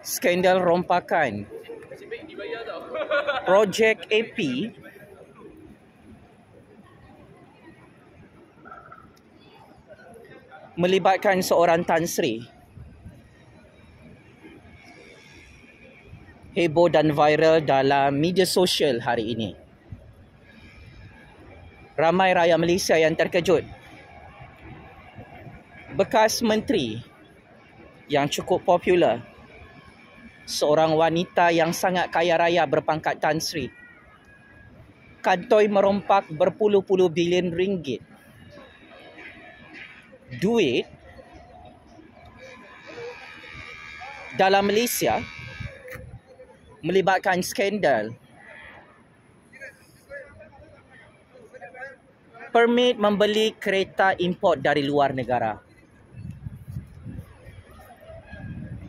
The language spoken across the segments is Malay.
skandal rompakan projek AP melibatkan seorang Tan Sri heboh dan viral dalam media sosial hari ini. Ramai rakyat Malaysia yang terkejut. Bekas menteri yang cukup popular, seorang wanita yang sangat kaya raya berpangkat Tan Sri, kantoi merompak berpuluh-puluh bilion ringgit. Duit dalam Malaysia melibatkan skandal permit membeli kereta import dari luar negara.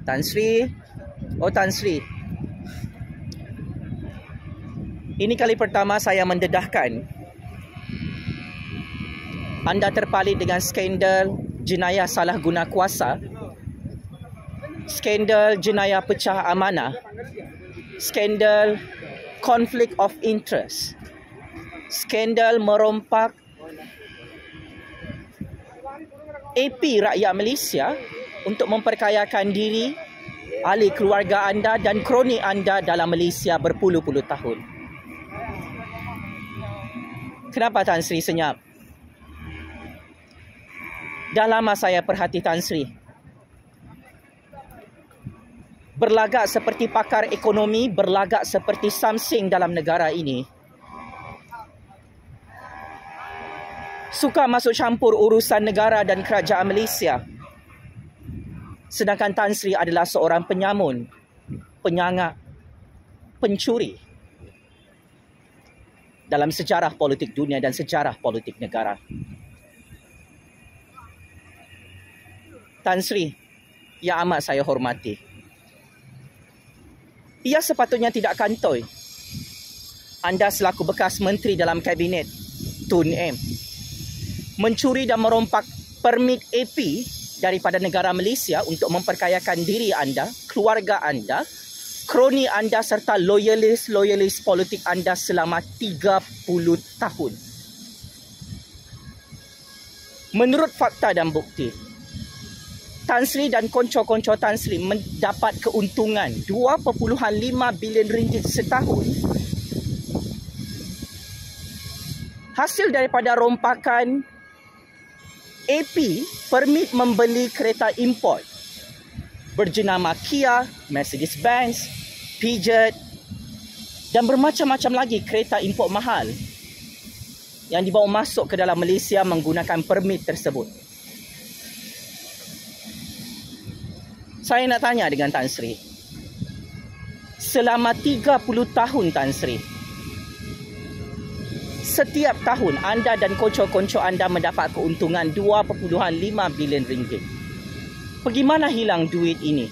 Tan Sri, Tan Sri, ini kali pertama saya mendedahkan anda terpalit dengan skandal jenayah salah guna kuasa, skandal jenayah pecah amanah, skandal conflict of interest, skandal merompak AP rakyat Malaysia untuk memperkayakan diri, ahli keluarga anda dan kroni anda dalam Malaysia berpuluh-puluh tahun. Kenapa Tan Sri senyap? Dah lama saya perhati Tan Sri. Berlagak seperti pakar ekonomi, berlagak seperti Samsing dalam negara ini. Suka masuk campur urusan negara dan kerajaan Malaysia. Sedangkan Tan Sri adalah seorang penyamun, penyangak, pencuri dalam sejarah politik dunia dan sejarah politik negara. Tan Sri yang amat saya hormati, ia sepatutnya tidak kantoi. Anda selaku bekas menteri dalam kabinet Tun M mencuri dan merompak permit AP daripada negara Malaysia untuk memperkayakan diri anda, keluarga anda, kroni anda serta loyalis politik anda selama 30 tahun. Menurut fakta dan bukti, Tan Sri dan konco-konco Tan Sri mendapat keuntungan 2.5 bilion ringgit setahun. Hasil daripada rompakan AP permit membeli kereta import berjenama Kia, Mercedes-Benz, Peugeot dan bermacam-macam lagi kereta import mahal yang dibawa masuk ke dalam Malaysia menggunakan permit tersebut. Saya nak tanya dengan Tan Sri, selama 30 tahun Tan Sri, setiap tahun anda dan konco-konco anda mendapat keuntungan 2.5 bilion ringgit. Pergi mana hilang duit ini?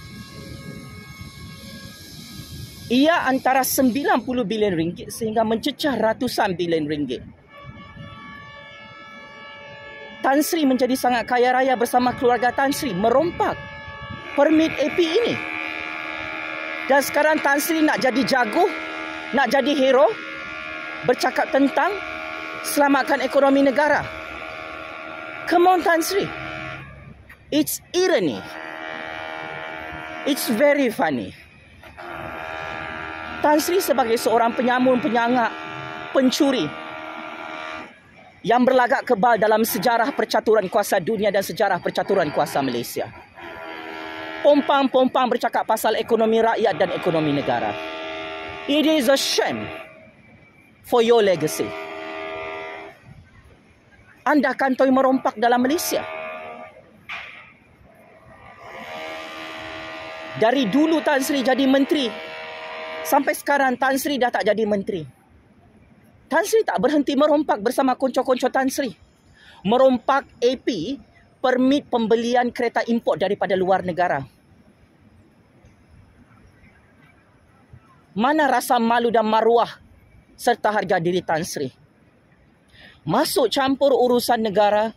Ia antara 90 bilion ringgit sehingga mencecah ratusan bilion ringgit. Tan Sri menjadi sangat kaya raya bersama keluarga Tan Sri merompak permit AP ini. Dan sekarang Tan Sri nak jadi jago, nak jadi hero, bercakap tentang selamatkan ekonomi negara. Come on Tan Sri. It's irony. It's very funny. Tan Sri sebagai seorang penyamun, penyangak, pencuri yang berlagak kebal dalam sejarah percaturan kuasa dunia dan sejarah percaturan kuasa Malaysia. Pompang-pompang bercakap pasal ekonomi rakyat dan ekonomi negara. It is a shame for your legacy. Anda kantoi merompak dalam Malaysia. Dari dulu Tan Sri jadi menteri, sampai sekarang Tan Sri dah tak jadi menteri. Tan Sri tak berhenti merompak bersama konco-konco Tan Sri. Merompak AP, permit pembelian kereta import daripada luar negara. Mana rasa malu dan maruah serta harga diri Tan Sri? Masuk campur urusan negara,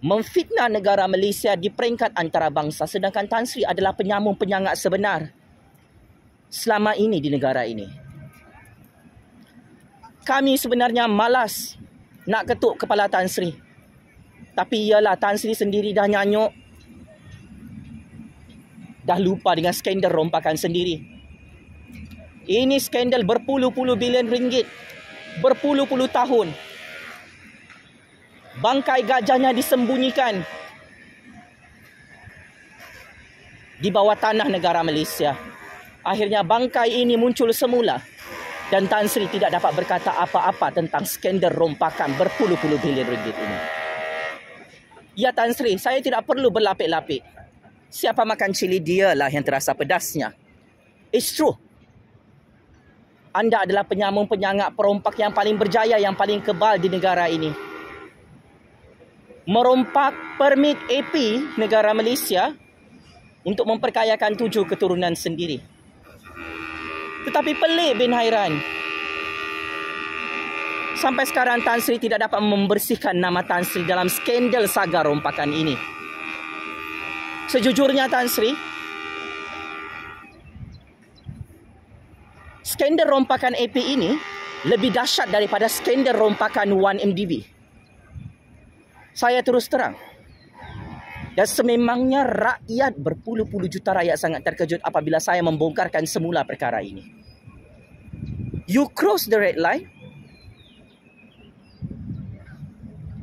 memfitnah negara Malaysia di peringkat antarabangsa, sedangkan Tan Sri adalah penyamun penyangak sebenar selama ini di negara ini. Kami sebenarnya malas nak ketuk kepala Tan Sri. Tapi ialah Tan Sri sendiri dah nyanyuk. Dah lupa dengan skandal rompakan sendiri. Ini skandal berpuluh-puluh bilion ringgit. Berpuluh-puluh tahun. Bangkai gajahnya disembunyikan di bawah tanah negara Malaysia. Akhirnya bangkai ini muncul semula. Dan Tan Sri tidak dapat berkata apa-apa tentang skandal rompakan berpuluh-puluh bilion ringgit ini. Ya Tan Sri, saya tidak perlu berlapik-lapik. Siapa makan cili, dialah yang terasa pedasnya. It's true. Anda adalah penyambung-penyangak perompak yang paling berjaya, yang paling kebal di negara ini. Merompak permit AP negara Malaysia untuk memperkayakan 7 keturunan sendiri. Tetapi pelik bin Hairan. Sampai sekarang Tan Sri tidak dapat membersihkan nama Tan Sri dalam skandal saga rompakan ini. Sejujurnya Tan Sri, skandal rompakan AP ini lebih dahsyat daripada skandal rompakan 1MDB. Saya terus terang. Dan sememangnya rakyat, berpuluh-puluh juta rakyat sangat terkejut apabila saya membongkarkan semula perkara ini. You cross the red line.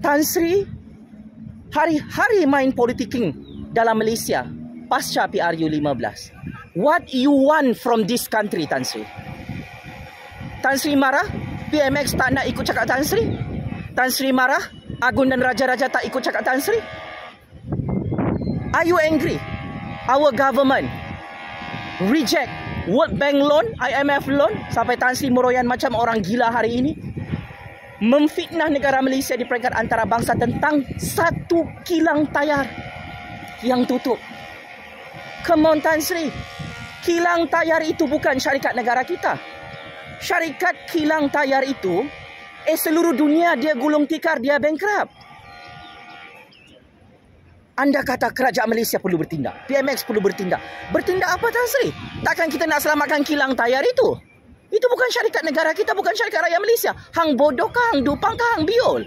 Tan Sri hari-hari main politicking dalam Malaysia pasca PRU 15. What you want from this country, Tan Sri? Tan Sri marah? PMX tak nak ikut cakap Tan Sri? Tan Sri marah? Agun dan Raja-Raja tak ikut cakap Tan Sri? Are you angry? Our government reject World Bank loan, IMF loan, sampai Tan Sri meroyan macam orang gila hari ini. Memfitnah negara Malaysia di peringkat antarabangsa tentang satu kilang tayar yang tutup. Come on Tan Sri. Kilang tayar itu bukan syarikat negara kita. Syarikat kilang tayar itu seluruh dunia dia gulung tikar, dia bankrupt. Anda kata kerajaan Malaysia perlu bertindak, PMX perlu bertindak. Bertindak apa Tan Sri? Takkan kita nak selamatkan kilang tayar itu? Itu bukan syarikat negara kita, bukan syarikat rakyat Malaysia. Hang bodoh kah, hang dupang kah, hang biol?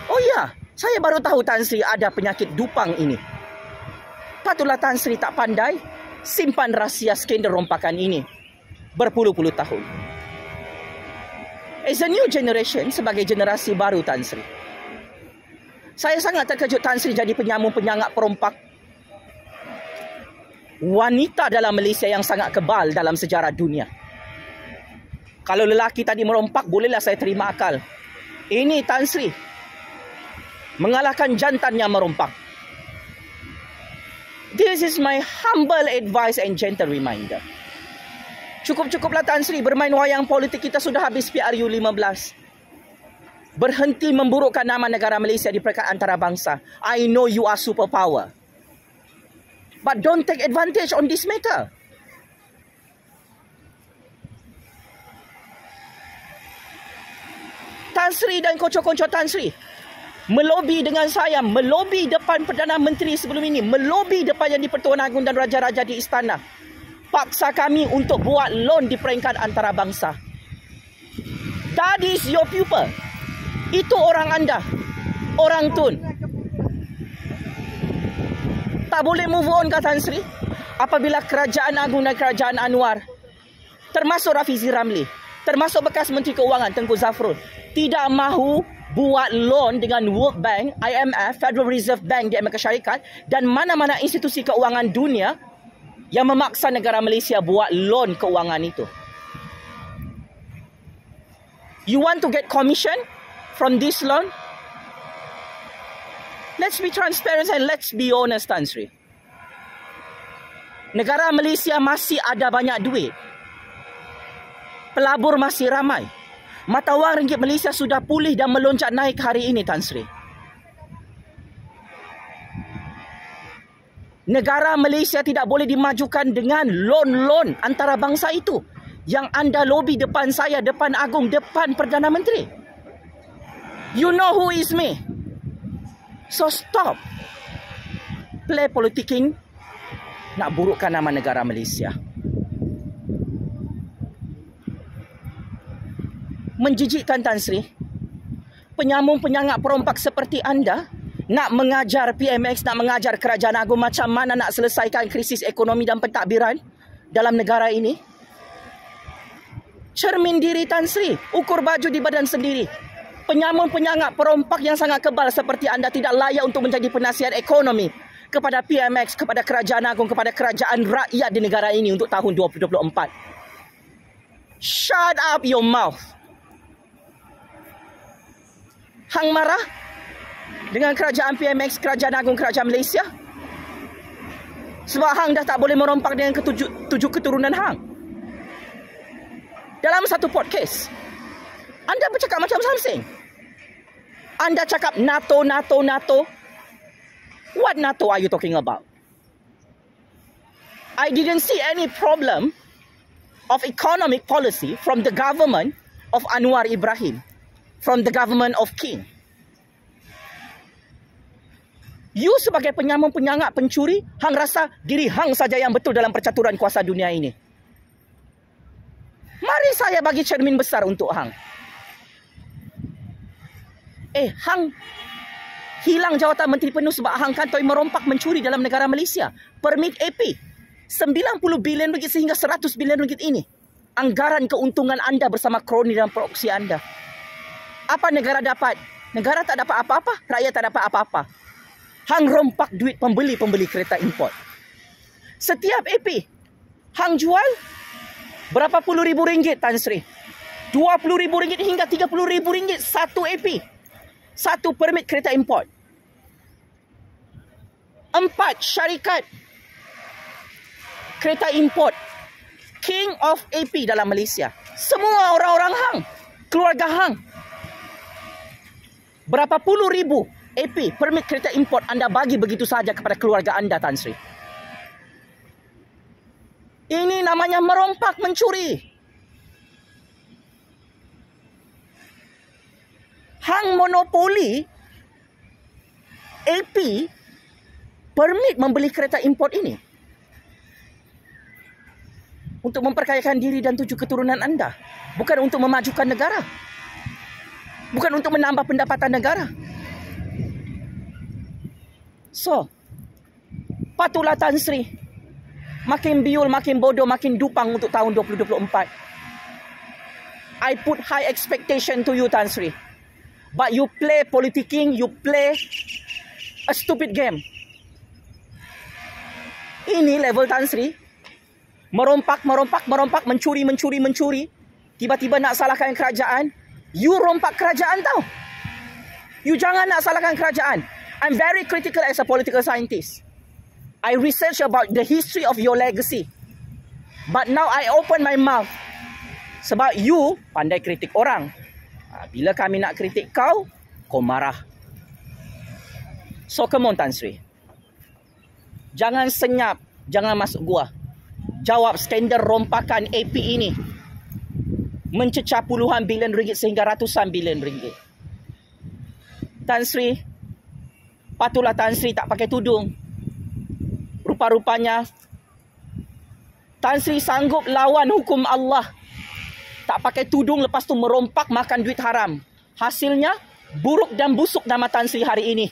Oh ya, saya baru tahu Tan Sri ada penyakit dupang ini. Patutlah Tan Sri tak pandai simpan rahsia skandal rompakan ini berpuluh-puluh tahun. As a new generation, sebagai generasi baru Tan Sri, saya sangat terkejut Tan Sri jadi penyambung-penyangak perompak wanita dalam Malaysia yang sangat kebal dalam sejarah dunia. Kalau lelaki tadi merompak, bolehlah saya terima akal. Ini Tan Sri mengalahkan jantan yang merompak. This is my humble advice and gentle reminder. Cukup-cukuplah Tan Sri bermain wayang politik, kita sudah habis PRU 15. Berhenti memburukkan nama negara Malaysia di peringkat antarabangsa. I know you are superpower. But don't take advantage on this matter. Tan Sri dan kocok-kocok Tan Sri melobi dengan saya, melobi depan Perdana Menteri sebelum ini, melobi depan Yang di-Pertuan Agong dan Raja-Raja di istana. Paksa kami untuk buat loan di peringkat antarabangsa. That is your pupil. Itu orang anda, orang Tun. Tak boleh move on kata Tan Sri apabila Kerajaan Agung dan Kerajaan Anwar, termasuk Rafizi Ramli, termasuk bekas Menteri Keuangan Tengku Zafrul, tidak mahu buat loan dengan World Bank, IMF, Federal Reserve Bank di Amerika Syarikat dan mana-mana institusi keuangan dunia yang memaksa negara Malaysia buat loan keuangan itu. You want to get commission from this loan? Let's be transparent and let's be honest, Tan Sri. Negara Malaysia masih ada banyak duit. Pelabur masih ramai. Mata wang ringgit Malaysia sudah pulih dan melonjak naik hari ini, Tan Sri. Negara Malaysia tidak boleh dimajukan dengan loan-loan antarabangsa itu yang anda lobi depan saya, depan Agung, depan Perdana Menteri. You know who is me. So stop play politicking nak burukkan nama negara Malaysia. Menjijikkan Tan Sri. Penyambung-penyangak perompak seperti anda nak mengajar PMX, nak mengajar Kerajaan Agung macam mana nak selesaikan krisis ekonomi dan pentadbiran dalam negara ini. Cermin diri Tan Sri, ukur baju di badan sendiri. Penyambung-penyangak perompak yang sangat kebal seperti anda tidak layak untuk menjadi penasihat ekonomi kepada PMX, kepada Kerajaan Agung, kepada kerajaan rakyat di negara ini untuk tahun 2024. Shut up your mouth. Hang marah dengan kerajaan PMX, Kerajaan Agung Kerajaan Malaysia? Sebab hang dah tak boleh merompak dengan tujuh keturunan hang. Dalam satu podcast, anda bercakap macam something. Anda cakap NATO, NATO, NATO. What NATO are you talking about? I didn't see any problem of economic policy from the government of Anwar Ibrahim, from the government of King. You sebagai penyambung-penyangak pencuri, hang rasa diri hang saja yang betul dalam percaturan kuasa dunia ini. Mari saya bagi cermin besar untuk hang. Hang hilang jawatan Menteri Penuh sebab hang kantoi merompak mencuri dalam negara Malaysia. Permit AP 90 bilion ringgit sehingga 100 bilion ringgit ini. Anggaran keuntungan anda bersama kroni dan proksi anda. Apa negara dapat? Negara tak dapat apa-apa, rakyat tak dapat apa-apa. Hang rompak duit pembeli kereta import. Setiap AP hang jual berapa puluh ribu ringgit Tan Sri? 20 ribu ringgit hingga 30 ribu ringgit satu AP. Satu permit kereta import. 4 syarikat kereta import King of AP dalam Malaysia. Semua orang-orang hang, keluarga hang. Berapa puluh ribu AP permit kereta import anda bagi begitu saja kepada keluarga anda Tan Sri. Ini namanya merompak mencuri. Hang monopoli AP permit membeli kereta import ini untuk memperkayakan diri dan 7 keturunan anda, bukan untuk memajukan negara, bukan untuk menambah pendapatan negara. So, patutlah Tan Sri makin biul, makin bodoh, makin dupang untuk tahun 2024. I put high expectation to you Tan Sri. But you play politicking, you play a stupid game. Ini level Tan Sri. Merompak, mencuri. Tiba-tiba nak salahkan kerajaan. You rompak kerajaan tau. You jangan nak salahkan kerajaan. I'm very critical as a political scientist. I research about the history of your legacy. But now I open my mouth. Sebab you pandai kritik orang. Bila kami nak kritik kau, kau marah. So come on Tan Sri. Jangan senyap, jangan masuk gua. Jawab skandal rompakan AP ini. Mencecah puluhan bilion ringgit sehingga ratusan bilion ringgit. Tan Sri, patutlah Tan Sri tak pakai tudung. Rupa-rupanya Tan Sri sanggup lawan hukum Allah. Tak pakai tudung lepas tu merompak makan duit haram. Hasilnya buruk dan busuk nama Tan Sri hari ini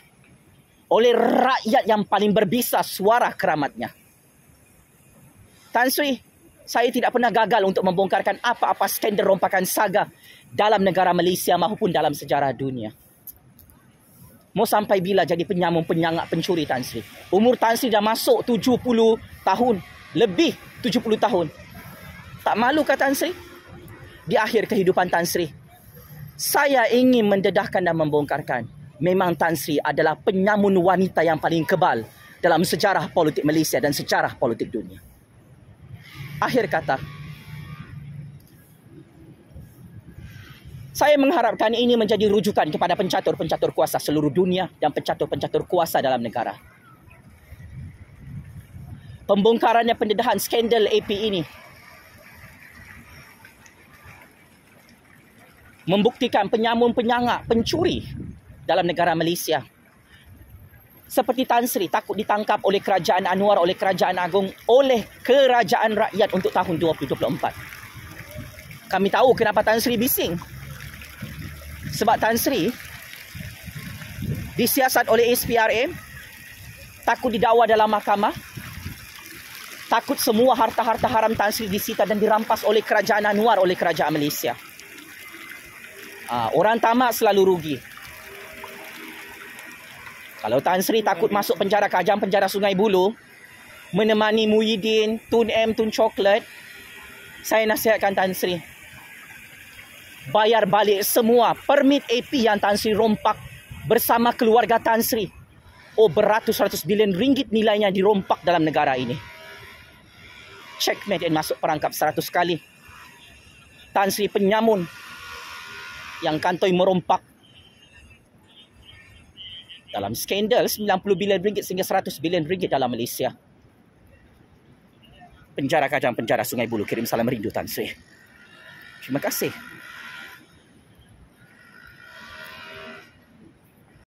oleh rakyat yang paling berbisa suara keramatnya. Tan Sri, saya tidak pernah gagal untuk membongkarkan apa-apa skandal rompakan saga dalam negara Malaysia maupun dalam sejarah dunia. Mau sampai bila jadi penyambung-penyangak pencuri Tan Sri? Umur Tan Sri dah masuk 70 tahun. Lebih 70 tahun. Tak malu kah Tan Sri? Di akhir kehidupan Tan Sri, saya ingin mendedahkan dan membongkarkan. Memang Tan Sri adalah penyamun wanita yang paling kebal dalam sejarah politik Malaysia dan sejarah politik dunia. Akhir kata, saya mengharapkan ini menjadi rujukan kepada pencatur-pencatur kuasa seluruh dunia dan pencatur-pencatur kuasa dalam negara. Pembongkarannya pendedahan skandal AP ini membuktikan penyamun-penyangak pencuri dalam negara Malaysia seperti Tan Sri takut ditangkap oleh Kerajaan Anwar, oleh Kerajaan Agung, oleh kerajaan rakyat untuk tahun 2024. Kami tahu kenapa Tan Sri bising. Sebab Tan Sri disiasat oleh SPRM, takut didakwa dalam mahkamah, takut semua harta-harta haram Tan Sri disita dan dirampas oleh kerajaan Anwar, oleh kerajaan Malaysia. Orang tamak selalu rugi. Kalau Tan Sri takut masuk penjara, kajang penjara Sungai Buloh, menemani Muhyiddin, Tun M, Tun Coklat, saya nasihatkan Tan Sri, bayar balik semua permit AP yang Tan Sri rompak bersama keluarga Tan Sri. Beratus-ratus bilion ringgit nilainya dirompak dalam negara ini. Checkmate dan masuk perangkap 100 kali. Tan Sri penyamun yang kantoi merompak dalam skandal 90 bilion ringgit sehingga 100 bilion ringgit dalam Malaysia. Penjara Kajang, penjara Sungai Buloh, kirim salam rindu Tan Sri. Terima kasih.